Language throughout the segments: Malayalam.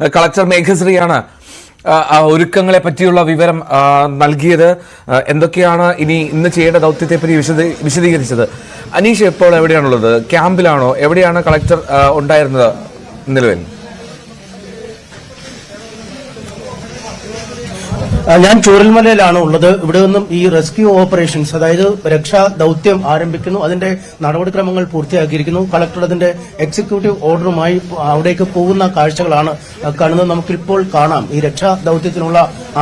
കളക്ടർ മേഘശ്രീയാണ് ഒരുക്കങ്ങളെ പറ്റിയുള്ള വിവരം നൽകിയത്. എന്തൊക്കെയാണ് ഇന്ന് ചെയ്യേണ്ട ദൗത്യത്തെപ്പറ്റി വിശദീകരിച്ചത്. അനീഷ് ഇപ്പോൾ എവിടെയാണുള്ളത്? ക്യാമ്പിലാണോ? എവിടെയാണ് കളക്ടർ ഉണ്ടായിരുന്നത് നിലവിൽ? ഞാൻ ചൂരൽമലയിലാണ് ഉള്ളത്. ഇവിടെ നിന്നും ഈ റെസ്ക്യൂ ഓപ്പറേഷൻസ്, അതായത് രക്ഷാ ദൌത്യം ആരംഭിക്കുന്നു. അതിന്റെ നടപടിക്രമങ്ങൾ പൂർത്തിയാക്കിയിരിക്കുന്നു. കളക്ടർ അതിന്റെ എക്സിക്യൂട്ടീവ് ഓർഡറുമായി അവിടേക്ക് പോകുന്ന കാഴ്ചകളാണ് കാണുന്നത്. നമുക്കിപ്പോൾ കാണാം ഈ രക്ഷാ ദൌത്യത്തിനുള്ള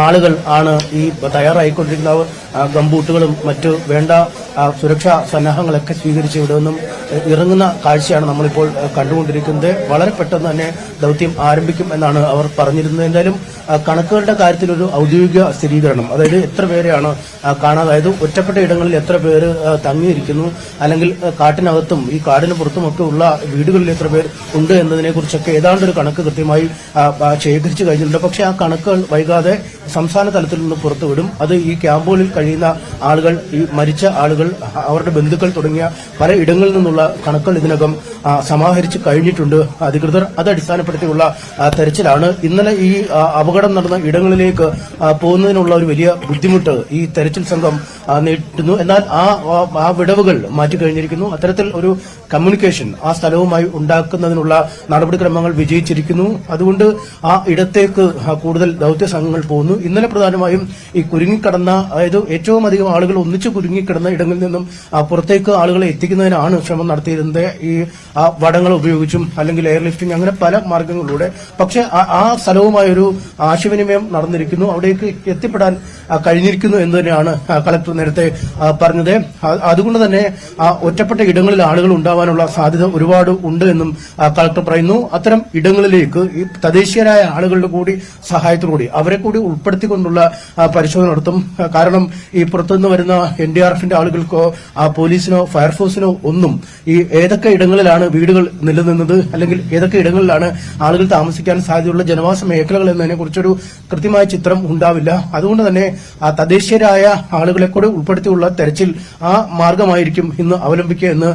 ആളുകൾ ആണ് ഈ തയ്യാറായിക്കൊണ്ടിരിക്കുന്നവർ. ഗംബൂട്ടുകളും മറ്റു വേണ്ട സുരക്ഷാ സന്നാഹങ്ങളൊക്കെ സ്വീകരിച്ച് ഇവിടെ നിന്നും ഇറങ്ങുന്ന കാഴ്ചയാണ് നമ്മളിപ്പോൾ കണ്ടുകൊണ്ടിരിക്കുന്നത്. വളരെ പെട്ടെന്ന് തന്നെ ദൌത്യം ആരംഭിക്കും എന്നാണ് അവർ പറഞ്ഞിരുന്നത്. എന്തായാലും കണക്കുകളുടെ കാര്യത്തിൽ ഒരു ഔദ്യോഗിക സ്ഥിരീകരണം, അതായത് എത്ര പേരെയാണ് കാണാതായത്, ഒറ്റപ്പെട്ട ഇടങ്ങളിൽ എത്ര പേര് തങ്ങിയിരിക്കുന്നു, അല്ലെങ്കിൽ കാട്ടിനകത്തും ഈ കാടിന് പുറത്തുമൊക്കെ ഉള്ള വീടുകളിൽ എത്ര പേർ ഉണ്ട് എന്നതിനെ കുറിച്ചൊക്കെ ഏതാണ്ടൊരു കണക്ക് കൃത്യമായി ശേഖരിച്ചു കഴിഞ്ഞിട്ടുണ്ട്. പക്ഷേ ആ കണക്കുകൾ വൈകാതെ സംസ്ഥാന തലത്തിൽ നിന്ന് പുറത്തുവിടും. അത് ഈ ക്യാമ്പുകളിൽ കഴിയുന്ന ആളുകൾ, ഈ മരിച്ച ആളുകൾ, അവരുടെ ബന്ധുക്കൾ തുടങ്ങിയ പല ഇടങ്ങളിൽ നിന്നുള്ള കണക്കുകൾ ഇതിനകം സമാഹരിച്ച് കഴിഞ്ഞിട്ടുണ്ട് അധികൃതർ. അത് അടിസ്ഥാനപ്പെടുത്തിയുള്ള തെരച്ചിലാണ്. ഇന്നലെ ഈ അപകടം നടന്ന ഇടങ്ങളിലേക്ക് പോകുന്നതിനുള്ള ഒരു വലിയ ബുദ്ധിമുട്ട് ഈ തെരച്ചിൽ സംഘം നേരിടുന്നു. എന്നാൽ ആ വിടവുകൾ മാറ്റിക്കഴിഞ്ഞിരിക്കുന്നു. അത്തരത്തിൽ ഒരു കമ്മ്യൂണിക്കേഷൻ ആ സ്ഥലവുമായി ഉണ്ടാക്കുന്നതിനുള്ള നടപടിക്രമങ്ങൾ വിജയിച്ചിരിക്കുന്നു. അതുകൊണ്ട് ആ ഇടത്തേക്ക് കൂടുതൽ ദൌത്യ സംഘങ്ങൾ പോകുന്നു. ഇന്നലെ പ്രധാനമായും ഈ കുരുങ്ങിക്കിടന്ന, അതായത് ഏറ്റവും അധികം ആളുകൾ ഒന്നിച്ചു കുരുങ്ങിക്കിടന്ന ഇടങ്ങളിൽ നിന്നും പുറത്തേക്ക് ആളുകളെ എത്തിക്കുന്നതിനാണ് ശ്രമം നടത്തിയിരുന്നത്. ഈ വടങ്ങൾ ഉപയോഗിച്ചും അല്ലെങ്കിൽ എയർലിഫ്റ്റിംഗ്, അങ്ങനെ പല മാർഗങ്ങളിലൂടെ. പക്ഷെ ആ സ്ഥലവുമായൊരു ആശയവിനിമയം നടന്നിരിക്കുന്നു. അവിടേക്ക് എത്തിപ്പെടാൻ കഴിഞ്ഞിരിക്കുന്നു എന്ന് തന്നെയാണ് കളക്ടർ നേരത്തെ പറഞ്ഞത്. അതുകൊണ്ട് തന്നെ ഒറ്റപ്പെട്ട ഇടങ്ങളിൽ ആളുകൾ ഉണ്ടാവാനുള്ള സാധ്യത ഒരുപാട് ഉണ്ട് എന്നും കളക്ടർ പറയുന്നു. അത്തരം ഇടങ്ങളിലേക്ക് ഈ തദ്ദേശീയരായ ആളുകളുടെ കൂടി സഹായത്തോടുകൂടി അവരെ കൂടി ഉൾപ്പെടുത്തിക്കൊണ്ടുള്ള പരിശോധന നടത്തും. കാരണം ഈ പുറത്തുനിന്ന് വരുന്ന NDRFന്റെ ആളുകൾക്കോ പോലീസിനോ ഫയർഫോഴ്സിനോ ഒന്നും ഈ ഏതൊക്കെ ഇടങ്ങളിലാണ് വീടുകൾ നിലനിന്നത്, അല്ലെങ്കിൽ ഏതൊക്കെ ഇടങ്ങളിലാണ് ആളുകൾ താമസിക്കാൻ സാധ്യതയുള്ള ജനവാസ മേഖലകൾ എന്നതിനെ കുറിച്ചൊരു കൃത്യമായ ചിത്രം ഉണ്ടാവില്ല. അതുകൊണ്ട് തന്നെ തദ്ദേശീയരായ ആളുകളെ കൂടി ഉൾപ്പെടുത്തിയുള്ള തെരച്ചിൽ ആ മാർഗമായിരിക്കും ഇന്ന് അവലംബിക്കുക എന്ന്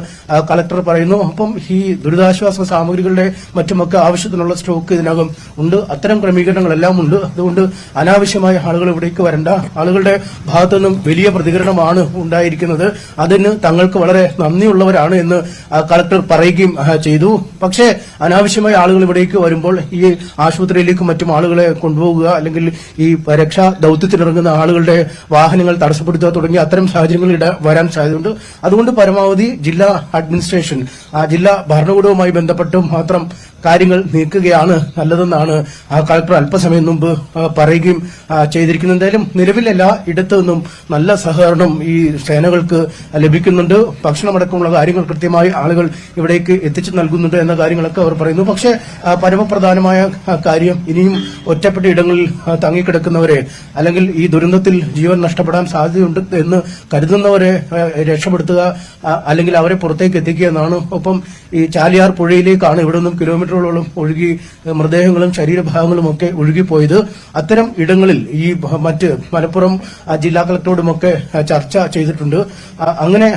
കളക്ടർ പറയുന്നു. അപ്പം ഈ ദുരിതാശ്വാസ സാമഗ്രികളുടെ മറ്റുമൊക്കെ ആവശ്യത്തിനുള്ള സ്റ്റോക്ക് ഇതിനകം ഉണ്ട്. അത്തരം ക്രമീകരണങ്ങളെല്ലാം ഉണ്ട്. അതുകൊണ്ട് അനാവശ്യമായ ആളുകൾ ഇവിടേക്ക് വരണ്ട. ആളുകളുടെ ഭാഗത്തു നിന്നും വലിയ പ്രതികരണമാണ് ഉണ്ടായിരിക്കുന്നത്. അതിന് തങ്ങൾക്ക് വളരെ നന്ദിയുള്ളവരാണ് എന്ന് കളക്ടർ പറയുകയും ചെയ്തു. പക്ഷേ അനാവശ്യമായ ആളുകൾ ഇവിടേക്ക് വരുമ്പോൾ ഈ ആശുപത്രിയിലേക്കും മറ്റും ആളുകളെ കൊണ്ടുപോകുക, അല്ലെങ്കിൽ ഈ രക്ഷാ ദൌത്യത്തിനിറങ്ങുന്ന ആളുകളുടെ വാഹനങ്ങൾ തടസ്സപ്പെടുത്തുക തുടങ്ങിയ അത്തരം സാഹചര്യങ്ങൾ വരാൻ സാധ്യതയുണ്ട്. അതുകൊണ്ട് പരമാവധി ജില്ലാ അഡ്മിനിസ്ട്രേഷൻ, ജില്ലാ ഭരണകൂടവുമായി ബന്ധപ്പെട്ട് മാത്രം കാര്യങ്ങൾ നീക്കുകയാണ് നല്ലതെന്നാണ് കളക്ടർ അല്പസമയം മുമ്പ് പറയുകയും ചെയ്തിരിക്കുന്നത്. എന്തായാലും നിലവിൽ എല്ലാ ഇടത്തു നിന്നും നല്ല സഹകരണം ഈ സേനകൾക്ക് ലഭിക്കുന്നുണ്ട്. ഭക്ഷണമടക്കമുള്ള കാര്യങ്ങൾ കൃത്യമായി ആളുകൾ ഇവിടേക്ക് എത്തിച്ചു നൽകുന്നുണ്ട് എന്ന കാര്യങ്ങളൊക്കെ അവർ പറയുന്നു. പക്ഷേ പരമപ്രധാനമായ കാര്യം, ഇനിയും ഒറ്റപ്പെട്ട ഇടങ്ങളിൽ തങ്ങിക്കിടക്കുന്നവരെ, അല്ലെങ്കിൽ ഈ ദുരന്തത്തിൽ ജീവൻ നഷ്ടപ്പെടാൻ സാധ്യതയുണ്ട് എന്ന് കരുതുന്നവരെ രക്ഷപ്പെടുത്തുക, അല്ലെങ്കിൽ അവരെ പുറത്തേക്ക് എത്തിക്കുക എന്നാണ്. ഒപ്പം ഈ ചാലിയാർ പുഴയിലേക്കാണ് ഇവിടെ നിന്നും കിലോമീറ്ററുകളോളം ഒഴുകി മൃതദേഹങ്ങളും ശരീരഭാഗങ്ങളും ഒക്കെ ഒഴുകിപ്പോയത്. അത്തരം ഇടങ്ങളിൽ ഈ മറ്റ് മലപ്പുറം ജില്ലാ കളക്ടറോടുമൊക്കെ ചർച്ച ചെയ്തിട്ടുണ്ട്. അങ്ങനെ